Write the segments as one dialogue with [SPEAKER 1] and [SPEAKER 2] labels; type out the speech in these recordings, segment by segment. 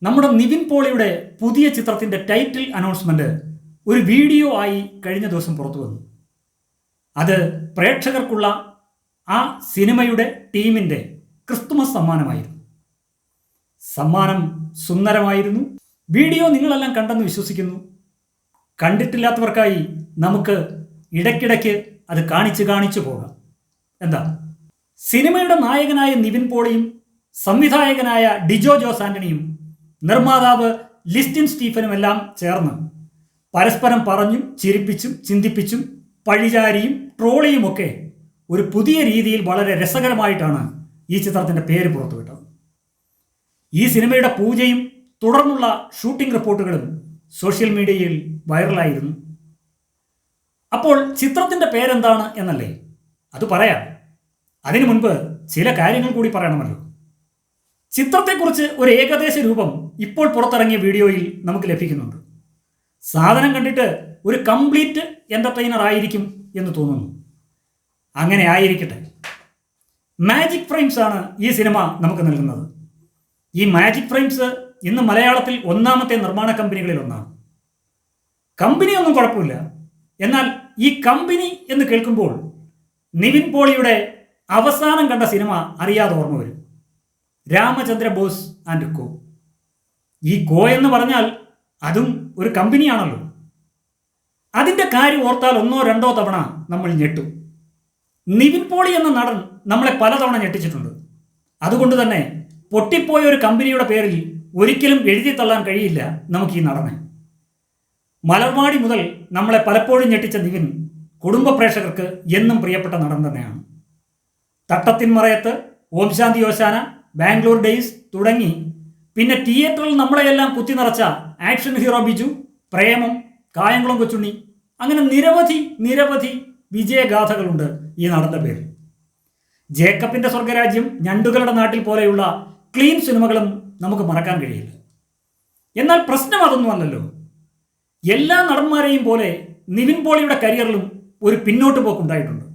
[SPEAKER 1] നമ്മുടെ നിവിൻ പോളിയുടെ പുതിയ ചിത്രത്തിൻ്റെ ടൈറ്റിൽ അനൗൺസ്മെന്റ് ഒരു വീഡിയോ ആയി കഴിഞ്ഞ ദിവസം പുറത്തു വന്നു. അത് പ്രേക്ഷകർക്കുള്ള ആ സിനിമയുടെ ടീമിൻ്റെ ക്രിസ്തുമസ് സമ്മാനമായിരുന്നു. സമ്മാനം സുന്ദരമായിരുന്നു. വീഡിയോ നിങ്ങളെല്ലാം കണ്ടെന്ന് വിശ്വസിക്കുന്നു. കണ്ടിട്ടില്ലാത്തവർക്കായി നമുക്ക് ഇടയ്ക്കിടയ്ക്ക് അത് കാണിച്ചു പോകാം. എന്താ, സിനിമയുടെ നായകനായ നിവിൻ പോളിയും സംവിധായകനായ ഡിജോ ജോസ് ആന്റണിയും നിർമ്മാതാവ് ലിസ്റ്റിൻ സ്റ്റീഫനും എല്ലാം ചേർന്ന് പരസ്പരം പറഞ്ഞും ചിരിപ്പിച്ചും ചിന്തിപ്പിച്ചും പഴിചാരിയും ട്രോളിയുമൊക്കെ ഒരു പുതിയ രീതിയിൽ വളരെ രസകരമായിട്ടാണ് ഈ ചിത്രത്തിൻ്റെ പേര് പുറത്തുവിട്ടത്. ഈ സിനിമയുടെ പൂജയും തുടർന്നുള്ള ഷൂട്ടിംഗ് റിപ്പോർട്ടുകളും സോഷ്യൽ മീഡിയയിൽ വൈറലായിരുന്നു. അപ്പോൾ ചിത്രത്തിൻ്റെ പേരെന്താണ് എന്നല്ലേ, അത് പറയാം. അതിനു മുൻപ് ചില കാര്യങ്ങൾ കൂടി പറയണമല്ലോ. ചിത്രത്തെക്കുറിച്ച് ഒരു ഏകദേശ രൂപം ഇപ്പോൾ പുറത്തിറങ്ങിയ വീഡിയോയിൽ നമുക്ക് ലഭിക്കുന്നുണ്ട്. സാധനം കണ്ടിട്ട് ഒരു കംപ്ലീറ്റ് എൻ്റർടൈനർ ആയിരിക്കും എന്ന് തോന്നുന്നു. അങ്ങനെ ആയിരിക്കട്ടെ. മാജിക് ഫ്രെയിംസ് ആണ് ഈ സിനിമ നമുക്ക് നൽകുന്നത്. ഈ മാജിക് ഫ്രെയിംസ് ഇന്ന് മലയാളത്തിൽ ഒന്നാമത്തെ നിർമ്മാണ കമ്പനികളിൽ ഒന്നാണ്. കമ്പനിയൊന്നും കുഴപ്പമില്ല. എന്നാൽ ഈ കമ്പനി എന്ന് കേൾക്കുമ്പോൾ നിവിൻ പോളിയുടെ അവസാനം കണ്ട സിനിമ അറിയാതെ ഓർമ്മ വരും. രാമചന്ദ്ര ബോസ് ആൻഡ് കോ. ഈ കോ എന്ന് പറഞ്ഞാൽ അതും ഒരു കമ്പനിയാണല്ലോ. അതിൻ്റെ കാര്യം ഓർത്താൽ ഒന്നോ രണ്ടോ തവണ നമ്മൾ ഞെട്ടും. നിവിൻ പോളി എന്ന നടൻ നമ്മളെ പലതവണ ഞെട്ടിച്ചിട്ടുണ്ട്. അതുകൊണ്ട് തന്നെ പൊട്ടിപ്പോയ ഒരു കമ്പനിയുടെ പേരിൽ ഒരിക്കലും എഴുതി തള്ളാൻ കഴിയില്ല നമുക്ക് ഈ നടനെ. മലർവാടി മുതൽ നമ്മളെ പലപ്പോഴും ഞെട്ടിച്ച നിവിൻ കുടുംബ പ്രേക്ഷകർക്ക് എന്നും പ്രിയപ്പെട്ട നടൻ തന്നെയാണ്. തട്ടത്തിൻ മറയത്ത്, ഓം ശാന്തി ഓശാന, ബാംഗ്ലൂർ ഡേയ്സ് തുടങ്ങി പിന്നെ തിയേറ്ററിൽ നമ്മളെയെല്ലാം കുത്തി നിറച്ച ആക്ഷൻ ഹീറോ ബിജു, പ്രേമം, കായംകുളം കൊച്ചുണ്ണി, അങ്ങനെ നിരവധി വിജയഗാഥകളുണ്ട് ഈ നടൻ്റെ പേരിൽ. ജേക്കബിൻ്റെ സ്വർഗരാജ്യം, ഞണ്ടുകളുടെ നാട്ടിൽ പോലെയുള്ള ക്ലീൻ സിനിമകളും നമുക്ക് മറക്കാൻ കഴിയില്ല. എന്നാൽ പ്രശ്നം അതൊന്നുമല്ലല്ലോ. എല്ലാ നടന്മാരെയും പോലെ നിവിൻ പോളിയുടെ കരിയറിലും ഒരു പിന്നോട്ട് പോക്കുണ്ടായിട്ടുണ്ട്.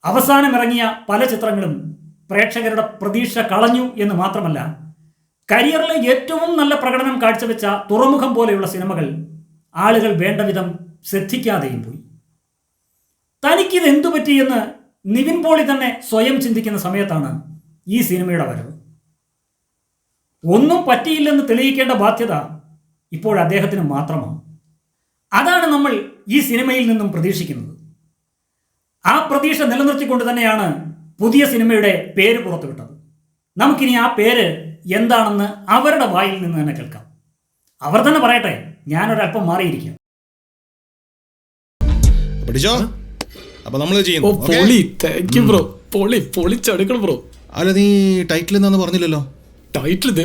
[SPEAKER 1] അവസാനം ഇറങ്ങിയ പല ചിത്രങ്ങളും പ്രേക്ഷകരുടെ പ്രതീക്ഷ കളഞ്ഞു എന്ന് മാത്രമല്ല, കരിയറിലെ ഏറ്റവും നല്ല പ്രകടനം കാഴ്ചവെച്ച തുറമുഖം പോലെയുള്ള സിനിമകൾ ആളുകൾ വേണ്ട വിധം ശ്രദ്ധിക്കാതെയും പോയി. തനിക്കിത് എന്തു പറ്റിയെന്ന് നിവിൻ പോളി തന്നെ സ്വയം ചിന്തിക്കുന്ന സമയത്താണ് ഈ സിനിമയുടെ വരവ്. ഒന്നും പറ്റിയില്ലെന്ന് തെളിയിക്കേണ്ട ബാധ്യത ഇപ്പോൾ അദ്ദേഹത്തിന് മാത്രമാണ്. അതാണ് നമ്മൾ ഈ സിനിമയിൽ നിന്നും പ്രതീക്ഷിക്കുന്നത്. ആ പ്രതീക്ഷ നിലനിർത്തിക്കൊണ്ട് തന്നെയാണ് പുതിയ സിനിമയുടെ പേര് പുറത്തുവിട്ടത്. നമുക്കിനി ആ പേര് എന്താണെന്ന് അവരുടെ വായിൽ നിന്ന് തന്നെ കേൾക്കാം. അവർ തന്നെ പറയട്ടെ, ഞാനൊരല്പം മാറിയിരിക്കാം.
[SPEAKER 2] അല്ല, നീ ടൈറ്റിൽ എന്താന്ന് പറഞ്ഞില്ലല്ലോ.
[SPEAKER 3] ടൈറ്റിൽ ഇത്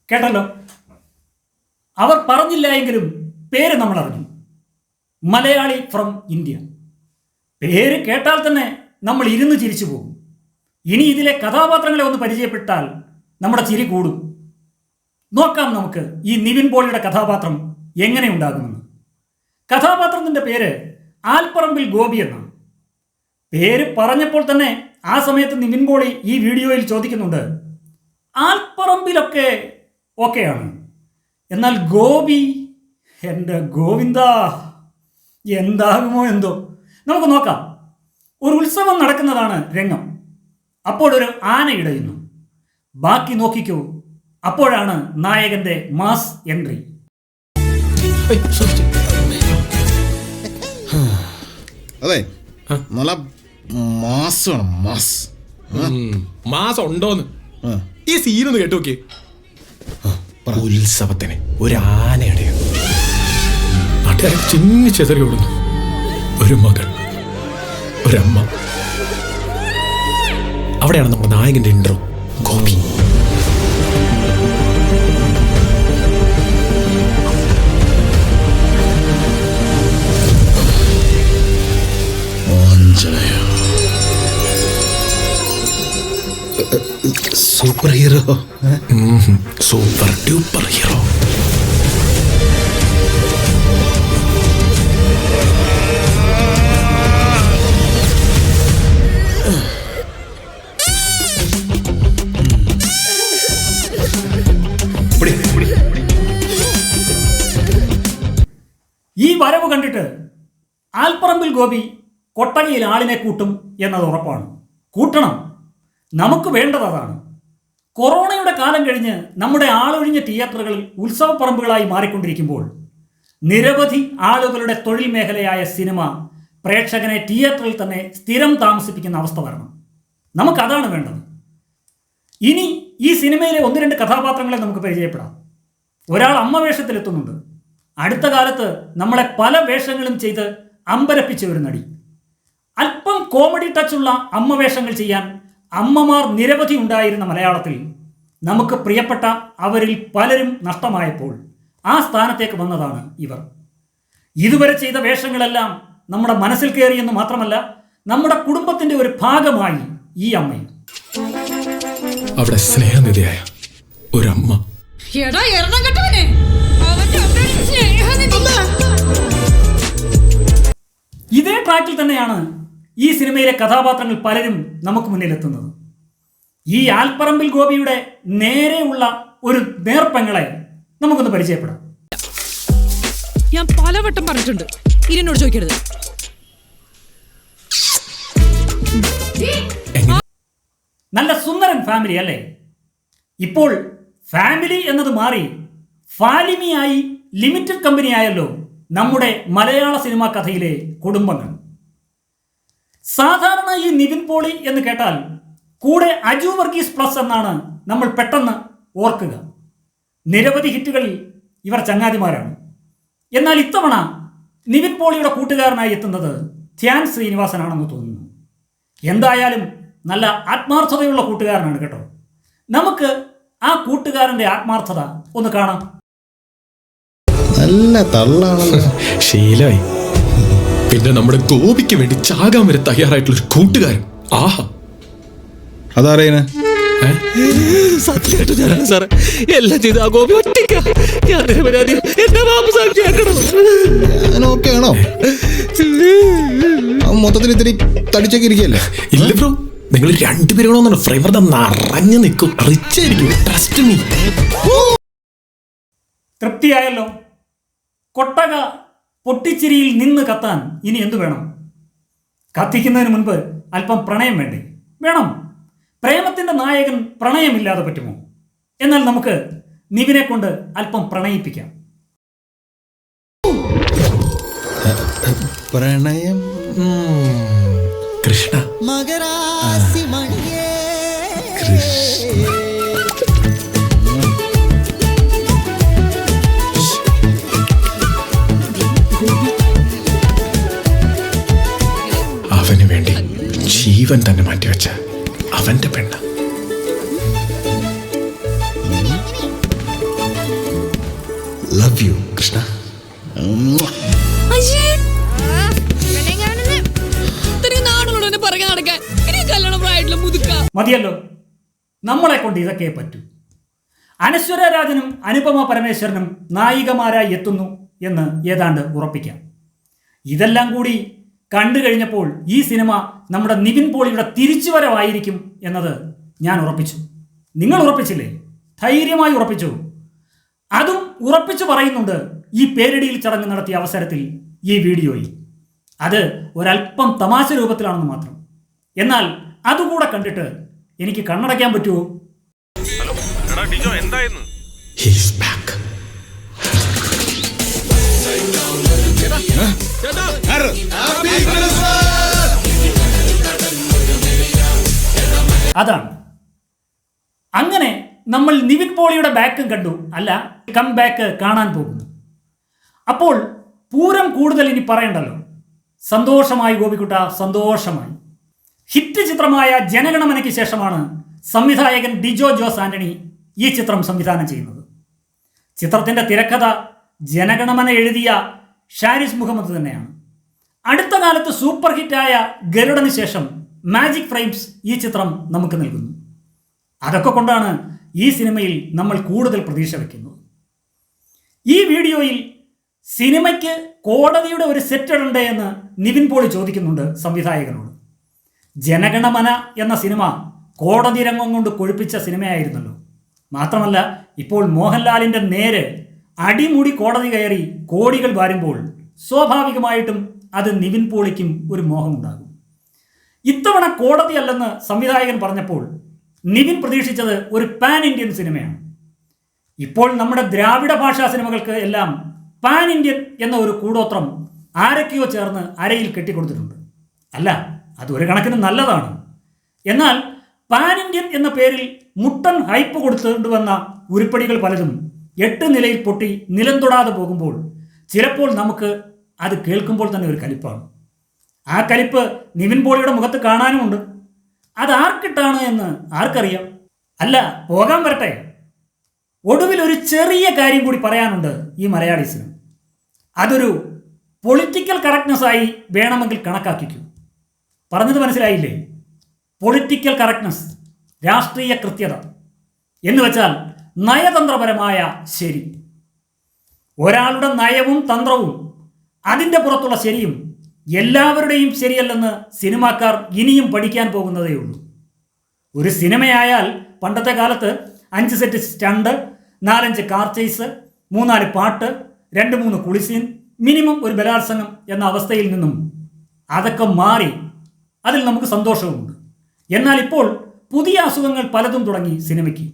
[SPEAKER 1] കേട്ടല്ലോ. അവർ പറഞ്ഞില്ല എങ്കിലും പേര് നമ്മൾ അറിഞ്ഞു. Malayali from India. പേര് കേട്ടാൽ തന്നെ നമ്മൾ ഇരുന്ന് ചിരിച്ചു പോകും. ഇനി ഇതിലെ കഥാപാത്രങ്ങളെ ഒന്ന് പരിചയപ്പെട്ടാൽ നമ്മുടെ ചിരി കൂടും. നോക്കാം നമുക്ക് ഈ നിവിൻ പോളിയുടെ കഥാപാത്രം എങ്ങനെ ഉണ്ടാകുമെന്ന്. കഥാപാത്രത്തിൻ്റെ പേര് ആൽപ്പറമ്പിൽ ഗോപി എന്നാണ്. പേര് പറഞ്ഞപ്പോൾ തന്നെ ആ സമയത്ത് നിവിൻ പോളി ഈ വീഡിയോയിൽ ചോദിക്കുന്നുണ്ട്, ആൽപ്പറമ്പിലൊക്കെ ഓക്കെയാണ്, എന്നാൽ ഗോപി, എൻ്റെ ഗോവിന്ദ, എന്താകുമോ എന്തോ. നമുക്ക് നോക്കാം. ഒരു ഉത്സവം നടക്കുന്നതാണ് രംഗം. അപ്പോൾ ഒരു ആന ഇടയുന്നു. ബാക്കി നോക്കിക്കോ. അപ്പോഴാണ് നായകന്റെ മാസ് എൻട്രി.
[SPEAKER 2] അതെ, നല്ല
[SPEAKER 3] മാസ് ഉണ്ടോന്ന് ഈ സീനൊന്ന് കേട്ടു നോക്കിയേ. ഉത്സവത്തിന് ഒരു ആനയുടെ നാട്ടുകാരെ ചിന്നി ചെതറി ഓടുന്നു. ഒരു മകൾ, ഒരമ്മ. അവിടെയാണ് നമ്മുടെ നായകന്റെ intro. Gopi.
[SPEAKER 2] Super hero.
[SPEAKER 3] Super duper hero.
[SPEAKER 1] ഈ വരവ് കണ്ടിട്ട് ആൽപ്പറമ്പിൽ ഗോപി കൊട്ടകയിൽ ആളിനെ കൂട്ടും എന്നത് ഉറപ്പാണ്. കൂട്ടണം, നമുക്ക് വേണ്ടത് അതാണ്. കൊറോണയുടെ കാലം കഴിഞ്ഞ് നമ്മുടെ ആളൊഴിഞ്ഞ തിയേറ്ററുകളിൽ ഉത്സവപ്പറമ്പുകളായി മാറിക്കൊണ്ടിരിക്കുമ്പോൾ നിരവധി ആളുകളുടെ തൊഴിൽ മേഖലയായ സിനിമ പ്രേക്ഷകനെ തിയേറ്ററിൽ തന്നെ സ്ഥിരം താമസിപ്പിക്കുന്ന അവസ്ഥ വരണം. നമുക്കതാണ് വേണ്ടത്. ഇനി ഈ സിനിമയിലെ 1-2 കഥാപാത്രങ്ങളെ നമുക്ക് പരിചയപ്പെടാം. ഒരാൾ അമ്മ വേഷത്തിലെത്തുന്നുണ്ട്. അടുത്ത കാലത്ത് നമ്മളെ പല വേഷങ്ങളും ചെയ്ത് അമ്പരപ്പിച്ച ഒരു നടി. അല്പം കോമഡി ടച്ചുള്ള അമ്മ വേഷങ്ങൾ ചെയ്യാൻ അമ്മമാർ നിരവധി ഉണ്ടായിരുന്ന മലയാളത്തിൽ നമുക്ക് പ്രിയപ്പെട്ട അവരിൽ പലരും നഷ്ടമായപ്പോൾ ആ സ്ഥാനത്തേക്ക് വന്നതാണ് ഇവർ. ഇതുവരെ ചെയ്ത വേഷങ്ങളെല്ലാം നമ്മുടെ മനസ്സിൽ കയറിയെന്ന് മാത്രമല്ല, നമ്മുടെ കുടുംബത്തിൻ്റെ ഒരു ഭാഗമായി ഈ അമ്മയും.
[SPEAKER 3] അവിടെ സ്നേഹനിധിയായ ഒരമ്മ.
[SPEAKER 1] ഇതേ ട്രാക്കിൽ തന്നെയാണ് ഈ സിനിമയിലെ കഥാപാത്രങ്ങൾ പലരും നമുക്ക് മുന്നിലെത്തുന്നത്. ഈ ആൽപ്പറമ്പിൽ ഗോപിയുടെ നേരെയുള്ള ഒരു നേർപ്പെങ്ങളെ നമുക്കൊന്ന് പരിചയപ്പെടാം.
[SPEAKER 4] ഞാൻ പലവട്ടം പറഞ്ഞിട്ടുണ്ട്, ഇരിനോട് ചോദിക്കരുത്.
[SPEAKER 1] നല്ല സുന്ദരൻ ഫാമിലി അല്ലേ? ഇപ്പോൾ ഫാമിലി എന്നത് മാറി ഫാലിമിയായി ലിമിറ്റഡ് കമ്പനിയായല്ലോ നമ്മുടെ മലയാള സിനിമാ കഥയിലെ കുടുംബങ്ങൾ. സാധാരണ ഈ നിവിൻ പോളി എന്ന് കേട്ടാൽ കൂടെ അജു വർഗീസ് പ്ലസ് എന്നാണ് നമ്മൾ പെട്ടെന്ന് ഓർക്കുക. നിരവധി ഹിറ്റുകളിൽ ഇവർ ചങ്ങാതിമാരാണ്. എന്നാൽ ഇത്തവണ നിവിൻ പോളിയുടെ കൂട്ടുകാരനായി എത്തുന്നത് ധ്യാൻ ശ്രീനിവാസനാണെന്ന് തോന്നുന്നു. എന്തായാലും നല്ല ആത്മാർത്ഥതയുള്ള കൂട്ടുകാരനാണ് കേട്ടോ. നമുക്ക് ആ കൂട്ടുകാരൻ്റെ ആത്മാർത്ഥത ഒന്ന് കാണാം.
[SPEAKER 2] നല്ല തള്ളാണല്ലോ.
[SPEAKER 3] ശീലായി. പിന്നെ നമ്മുടെ ഗോപിക്ക് വേണ്ടി ചാകാൻ വരെ തയ്യാറായിട്ടുള്ള ഒരു കൂട്ടുകാരൻ. ആഹാ,
[SPEAKER 2] അതറിയണ
[SPEAKER 5] സത്യമായിട്ട് ഞാനാണ് സാറേ എല്ലാം ചെയ്ത്. ആ ഗോപി ഒറ്റയ്ക്ക.
[SPEAKER 2] ഞാനോക്കെയാണോ? മൊത്തത്തിൽ ഇത്തിരി തടിച്ചൊക്കെ ഇരിക്കല്ലേ?
[SPEAKER 3] ഇല്ല ബ്രോ, നിങ്ങൾ രണ്ടുപേരോടൊന്നും ഫ്ലേവർ നിറഞ്ഞു നിൽക്കും. റിച്ച് ആയിരിക്കും, ട്രസ്റ്റ് മീ.
[SPEAKER 1] തൃപ്തിയായല്ലോ. കൊട്ടക പൊട്ടിച്ചിരിയിൽ നിന്ന് കത്താൻ ഇനി എന്തു വേണം? കത്തിക്കുന്നതിന് മുൻപ് അല്പം പ്രണയം വേണ്ടേ? വേണം. പ്രേമത്തിൻ്റെ നായകൻ പ്രണയമില്ലാതെ പറ്റുമോ? എന്നാൽ നമുക്ക് നിവിനെ കൊണ്ട് അല്പം പ്രണയിപ്പിക്കാം.
[SPEAKER 2] പ്രണയം
[SPEAKER 3] കൃഷ്ണ. അവന് വേണ്ടി ജീവൻ തന്നെ മാറ്റിവെച്ച അവന്റെ പെണ്ണ്.
[SPEAKER 2] Love you Krishna.
[SPEAKER 1] മതിയല്ലോ, നമ്മളെ കൊണ്ട് ഇതൊക്കെ പറ്റൂ. അനശ്വര രാജനും അനുപമ പരമേശ്വരനും നായികമാരായി എത്തുന്നു എന്ന് ഏതാണ്ട് ഉറപ്പിക്കാം. ഇതെല്ലാം കൂടി കണ്ടു കഴിഞ്ഞപ്പോൾ ഈ സിനിമ നമ്മുടെ നിവിൻ പോളിയുടെ തിരിച്ചുവരവായിരിക്കും എന്നത് ഞാൻ ഉറപ്പിച്ചു. നിങ്ങൾ ഉറപ്പിച്ചില്ലേ? ധൈര്യമായി ഉറപ്പിച്ചു. അതും ഉറപ്പിച്ചു പറയുന്നുണ്ട് ഈ പേരിടിയിൽ ചടങ്ങ് നടത്തിയ അവസരത്തിൽ ഈ വീഡിയോയിൽ. അത് ഒരല്പം തമാശ രൂപത്തിലാണെന്ന് മാത്രം. എന്നാൽ അതുകൂടെ കണ്ടിട്ട് എനിക്ക് കണ്ണടയ്ക്കാൻ പറ്റുമോ?
[SPEAKER 3] He's back.
[SPEAKER 1] അതാണ്. അങ്ങനെ നമ്മൾ നിവിൻ പോളിയുടെ ബാക്കും കണ്ടു, അല്ല കം ബാക്ക് കാണാൻ പോകുന്നു. അപ്പോൾ പൂരം കൂടുതൽ ഇനി പറയണ്ടല്ലോ. സന്തോഷമായി ഗോപിക്കുട്ട, സന്തോഷമായി. ഹിറ്റ് ചിത്രമായ ജനഗണമനയ്ക്ക് ശേഷമാണ് സംവിധായകൻ ഡിജോ ജോസ് ആന്റണി ഈ ചിത്രം സംവിധാനം ചെയ്യുന്നത്. ചിത്രത്തിൻ്റെ തിരക്കഥ ജനഗണമന എഴുതിയ ഷാരിസ് മുഹമ്മദ് തന്നെയാണ്. അടുത്ത കാലത്ത് സൂപ്പർ ഹിറ്റായ ഗരുഡന് ശേഷം മാജിക് ഫ്രെയിംസ് ഈ ചിത്രം നമുക്ക് നൽകുന്നു. അതൊക്കെ കൊണ്ടാണ് ഈ സിനിമയിൽ നമ്മൾ കൂടുതൽ പ്രതീക്ഷ വയ്ക്കുന്നത്. ഈ വീഡിയോയിൽ സിനിമയ്ക്ക് കോടതിയുടെ ഒരു സെറ്റ് ഇടണ്ടേ എന്ന് നിവിൻ പോളി ചോദിക്കുന്നുണ്ട് സംവിധായകനോട്. ജനഗണമന എന്ന സിനിമ കോടതി രംഗം കൊണ്ട് കൊഴുപ്പിച്ച സിനിമയായിരുന്നല്ലോ. മാത്രമല്ല ഇപ്പോൾ മോഹൻലാലിൻ്റെ നേരെ അടിമുടി കോടതി കയറി കോടികൾ വാരുമ്പോൾ സ്വാഭാവികമായിട്ടും അത് നിവിൻ പോളിക്കും ഒരു മോഹമുണ്ടാകും. ഇത്തവണ കോടതിയല്ലെന്ന് സംവിധായകൻ പറഞ്ഞപ്പോൾ നിവിൻ പ്രതീക്ഷിച്ചത് ഒരു പാൻ ഇന്ത്യൻ സിനിമയാണ്. ഇപ്പോൾ നമ്മുടെ ദ്രാവിഡ ഭാഷാ സിനിമകൾക്ക് എല്ലാം പാൻ ഇന്ത്യൻ എന്ന ഒരു കൂടോത്രം ആരൊക്കെയോ ചേർന്ന് അരയിൽ കെട്ടിക്കൊടുത്തിട്ടുണ്ട്. അല്ല, അതൊരു കണക്കിന് നല്ലതാണ്. എന്നാൽ പാൻ ഇന്ത്യൻ എന്ന പേരിൽ മുട്ടൻ ഹൈപ്പ് കൊടുത്തുകൊണ്ടുവന്ന ഉരുപ്പടികൾ പലതും 8 നിലയിൽ പൊട്ടി നിലം തൊടാതെ പോകുമ്പോൾ ചിലപ്പോൾ നമുക്ക് അത് കേൾക്കുമ്പോൾ തന്നെ ഒരു കലിപ്പാണ്. ആ കലിപ്പ് നിവിൻ പോളിയുടെ മുഖത്ത് കാണാനുമുണ്ട്. അത് ആർക്കിട്ടാണ് എന്ന് ആർക്കറിയാം. അല്ല, പോകാൻ വരട്ടെ. ഒടുവിൽ ഒരു ചെറിയ കാര്യം കൂടി പറയാനുണ്ട് ഈ മലയാളീസിന്. അതൊരു പൊളിറ്റിക്കൽ കറക്റ്റ്നെസ്സായി വേണമെങ്കിൽ കണക്കാക്കിക്കൂ. പറഞ്ഞത് മനസ്സിലായില്ലേ? പൊളിറ്റിക്കൽ കറക്റ്റ്നെസ്, രാഷ്ട്രീയ കൃത്യത എന്ന് വെച്ചാൽ നയതന്ത്രപരമായ ശരി. ഒരാളുടെ നയവും തന്ത്രവും അതിൻ്റെ പുറത്തുള്ള ശരിയും എല്ലാവരുടെയും ശരിയല്ലെന്ന് സിനിമാക്കാർ ഇനിയും പഠിക്കാൻ പോകുന്നതേ ഉള്ളൂ. ഒരു സിനിമയായാൽ പണ്ടത്തെ കാലത്ത് 5 സെറ്റ് സ്റ്റണ്ട്, 4-5 കാർ ചേസ്, 3-4 പാട്ട്, 2-3 കുളിസീൻ, മിനിമം ഒരു ബലാത്സംഗം എന്ന അവസ്ഥയിൽ നിന്നും അതൊക്കെ മാറി അതിൽ നമുക്ക് സന്തോഷവുമുണ്ട്. എന്നാൽ ഇപ്പോൾ പുതിയ അസുഖങ്ങൾ പലതും തുടങ്ങി സിനിമയ്ക്ക്.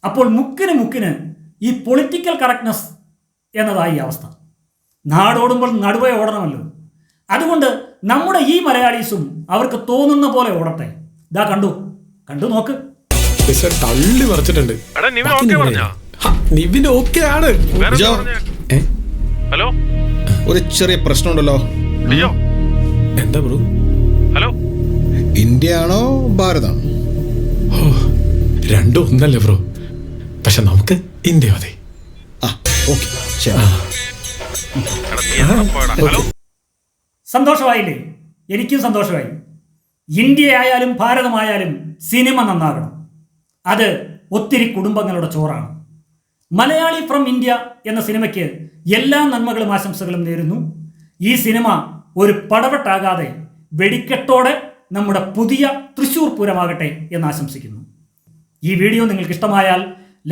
[SPEAKER 1] അപ്പോൾ മുക്കിന് ഈ പൊളിറ്റിക്കൽ കറക്റ്റ്നെസ് എന്നതായി അവസ്ഥ. നാടോടുമ്പോൾ നടുവേ ഓടണമല്ലോ. അതുകൊണ്ട് നമ്മുടെ ഈ മലയാളീസും അവർക്ക് തോന്നുന്ന പോലെ ഓടട്ടെ. ഇതാ കണ്ടു നോക്ക്.
[SPEAKER 3] തള്ളി മറിച്ചിട്ടുണ്ട്. നിവിൻ ഓക്കെ ആണ്.
[SPEAKER 2] ഹലോ, ഒരു ചെറിയ പ്രശ്നമുണ്ടല്ലോ.
[SPEAKER 3] എന്താ ബ്രോ?
[SPEAKER 2] ഹലോ, ഇന്ത്യ ആണോ ഭാരതാണോ?
[SPEAKER 3] രണ്ടും ഒന്നല്ലേ ബ്രോ? പക്ഷെ നമുക്ക് ഇന്ത്യ മതി.
[SPEAKER 1] സന്തോഷമായില്ലേ? എനിക്കും സന്തോഷമായി. ഇന്ത്യ ആയാലും ഭാരതമായാലും സിനിമ നന്നാകണം. അത് ഒത്തിരി കുടുംബങ്ങളുടെ ചോറാണ്. മലയാളി ഫ്രം ഇന്ത്യ എന്ന സിനിമയ്ക്ക് എല്ലാ നന്മകളും ആശംസകളും നേരുന്നു. ഈ സിനിമ ഒരു പടവെട്ടാകാതെ വെടിക്കെട്ടോടെ നമ്മുടെ പുതിയ തൃശ്ശൂർ പൂരമാകട്ടെ എന്ന് ആശംസിക്കുന്നു. ഈ വീഡിയോ നിങ്ങൾക്ക് ഇഷ്ടമായാൽ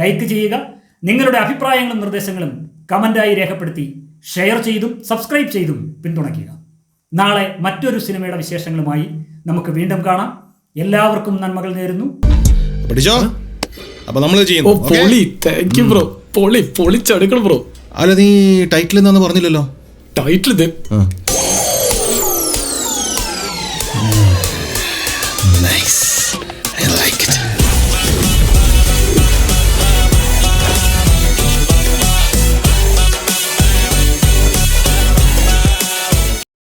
[SPEAKER 1] ലൈക്ക് ചെയ്യുക. നിങ്ങളുടെ അഭിപ്രായങ്ങളും നിർദ്ദേശങ്ങളും കമൻ്റായി രേഖപ്പെടുത്തി ഷെയർ ചെയ്തും സബ്സ്ക്രൈബ് ചെയ്തും പിന്തുണയ്ക്കുക. നാളെ മറ്റൊരു സിനിമയുടെ വിശേഷങ്ങളുമായി നമുക്ക് വീണ്ടും കാണാം. എല്ലാവർക്കും നന്മകൾ നേരുന്നു.
[SPEAKER 3] പൊളിച്ചടുക്കണം ബ്രോ.
[SPEAKER 2] അല്ല, നീ ടൈറ്റിൽ എന്താന്ന് പറഞ്ഞില്ലല്ലോ.
[SPEAKER 3] ടൈറ്റിൽ ഇത്
[SPEAKER 2] നൈസ്.